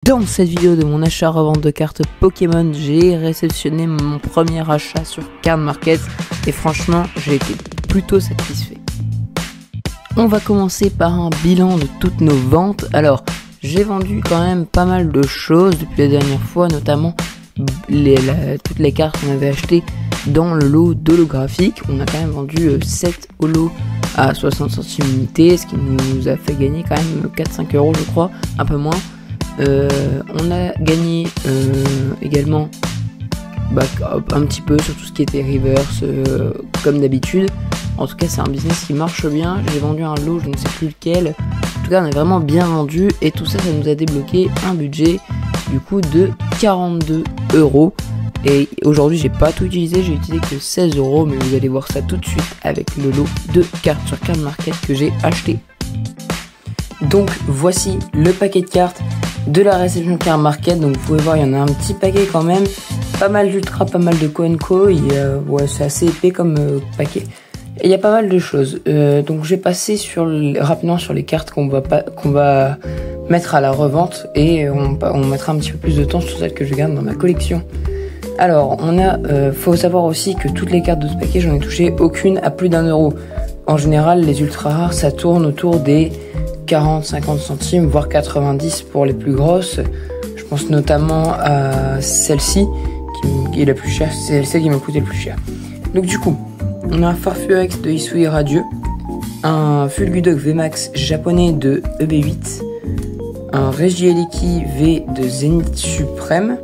Dans cette vidéo de mon achat-revente de cartes Pokémon, j'ai réceptionné mon premier achat sur Card Market et franchement, j'ai été plutôt satisfait. On va commencer par un bilan de toutes nos ventes. Alors, j'ai vendu quand même pas mal de choses depuis la dernière fois, notamment toutes les cartes qu'on avait achetées dans le lot d'holographique. On a quand même vendu 7 holos à 60 centimes unité, ce qui nous a fait gagner quand même 4-5 euros je crois, un peu moins. On a gagné également un petit peu sur tout ce qui était reverse comme d'habitude. En tout cas c'est un business qui marche bien. J'ai vendu un lot, je ne sais plus lequel. En tout cas on a vraiment bien vendu et tout ça, ça nous a débloqué un budget du coup de 42 euros. Et aujourd'hui j'ai pas tout utilisé, j'ai utilisé que 16 euros, mais vous allez voir ça tout de suite avec le lot de cartes sur Card Market que j'ai acheté. Donc voici le paquet de cartes de la réception Card Market. Donc vous pouvez voir, il y en a un petit paquet quand même, pas mal d'ultra, pas mal de Coenco, ouais, c'est assez épais comme paquet. Et il y a pas mal de choses. Donc je vais passer rapidement sur les cartes qu'on va mettre à la revente et on mettra un petit peu plus de temps sur celles que je garde dans ma collection. Alors faut savoir aussi que toutes les cartes de ce paquet, j'en ai touché aucune à plus d'1 euro. En général, les ultra rares, ça tourne autour des 40-50 centimes, voire 90 pour les plus grosses. Je pense notamment à celle-ci, qui est la plus chère. C'est celle qui m'a coûté le plus cher. Donc du coup, on a un Farfetch'd de Hisui Radieux, un Fulgudok VMAX japonais de EB8, un Regieleki V de Zenith Suprême,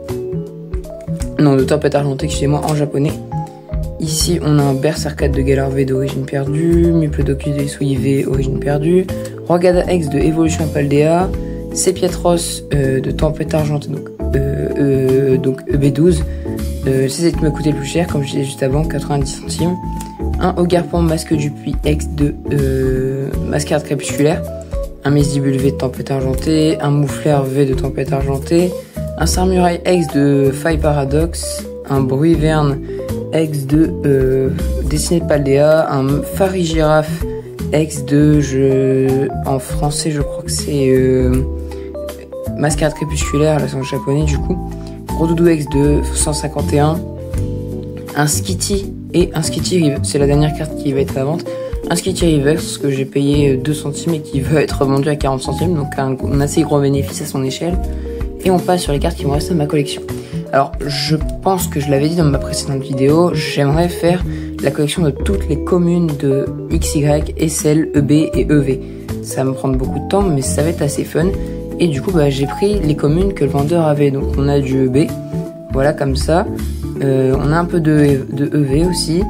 non, de Tempête Argentée, excusez-moi, en japonais. Ici, on a un Berserker de Galar V d'origine perdue, Muplodocus de Hisui V, origine perdue, Rogada X de Evolution Paldea, Sepiatros de Tempête Argentée, donc EB12. C'est celle qui m'a coûté le plus cher, comme je disais juste avant, 90 centimes. Un Ogarpon Masque du Puits X de Mascarade Crépusculaire, un Mesdibule V de Tempête Argentée, un Moufleur V de Tempête Argentée, un Samurai X de Faille Paradox, un Bruiverne X de Dessiné de Paldea, un Farigiraffe X de, en français je crois que c'est Mascarade Crépusculaire, là c'est en japonais du coup, Rodoudou X de 151, un Skitty et un Skitty Rive, c'est la dernière carte qui va être à la vente, un Skitty Reverse que j'ai payé 2 centimes et qui va être vendu à 40 centimes, donc un assez gros bénéfice à son échelle. Et on passe sur les cartes qui me restent dans ma collection. Alors je pense que je l'avais dit dans ma précédente vidéo, j'aimerais faire la collection de toutes les communes de XY, SL, EB et EV. Ça va me prendre beaucoup de temps, mais ça va être assez fun. Et du coup j'ai pris les communes que le vendeur avait. Donc on a du EB, voilà comme ça. On a un peu de EV aussi.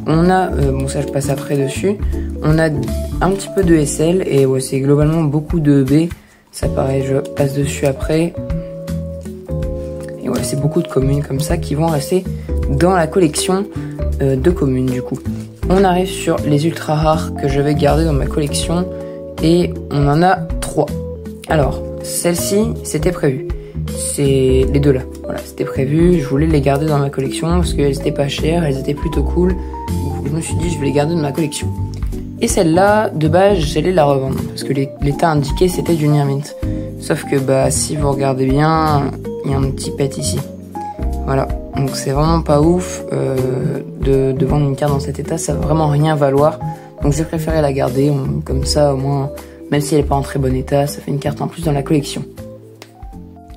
On a, bon ça je passe après dessus. On a un petit peu de SL et ouais, c'est globalement beaucoup de EB. Ça pareil, je passe dessus après. Et ouais, c'est beaucoup de communes comme ça qui vont rester dans la collection de communes du coup. On arrive sur les ultra rares que je vais garder dans ma collection et on en a 3. Alors, celle-ci, c'était prévu. C'est les deux là. Voilà, c'était prévu. Je voulais les garder dans ma collection parce qu'elles étaient pas chères, elles étaient plutôt cool. Donc, je me suis dit, je vais les garder dans ma collection. Et celle-là, de base, j'allais la revendre parce que l'état indiqué, c'était du Nearmint. Sauf que, si vous regardez bien, il y a un petit pet ici. Voilà. Donc, c'est vraiment pas ouf de vendre une carte dans cet état. Ça va vraiment rien valoir. Donc, j'ai préféré la garder. Comme ça, au moins, même si elle n'est pas en très bon état, ça fait une carte en plus dans la collection.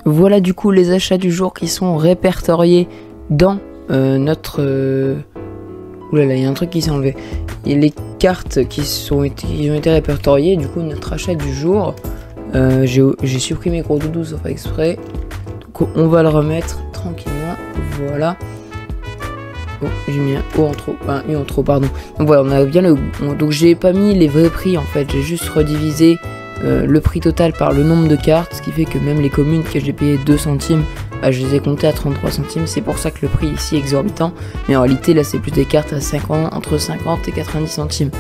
Voilà, du coup, les achats du jour qui sont répertoriés dans notre... Oulala, il y a un truc qui s'est enlevé. Et les cartes qui ont été répertoriées, du coup notre achat du jour, j'ai supprimé Gros Doudou sauf exprès. Donc on va le remettre tranquillement, voilà. Bon, j'ai mis un O en trop, un U en trop, pardon. Donc voilà, on a bien donc j'ai pas mis les vrais prix en fait, j'ai juste redivisé le prix total par le nombre de cartes, ce qui fait que même les communes que j'ai payé 2 centimes, je les ai comptées à 33 centimes, c'est pour ça que le prix est ici exorbitant, mais en réalité là c'est plus des cartes à entre 50 et 90 centimes.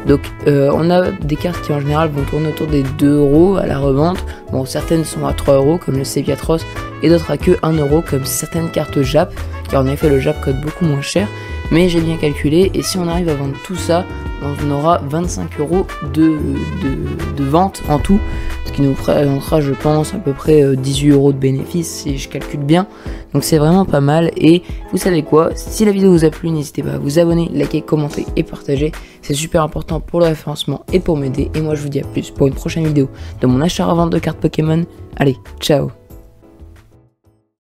Donc on a des cartes qui en général vont tourner autour des 2 euros à la revente, bon certaines sont à 3 euros comme le Sepiatros et d'autres à que 1 euro comme certaines cartes Jap, car en effet le Jap coûte beaucoup moins cher, mais j'ai bien calculé et si on arrive à vendre tout ça, on aura 25 € de vente en tout, ce qui nous représentera, je pense, à peu près 18 € de bénéfice si je calcule bien. Donc c'est vraiment pas mal. Et vous savez quoi, si la vidéo vous a plu, n'hésitez pas à vous abonner, liker, commenter et partager. C'est super important pour le référencement et pour m'aider. Et moi je vous dis à plus pour une prochaine vidéo de mon achat-revente de cartes Pokémon. Allez, ciao!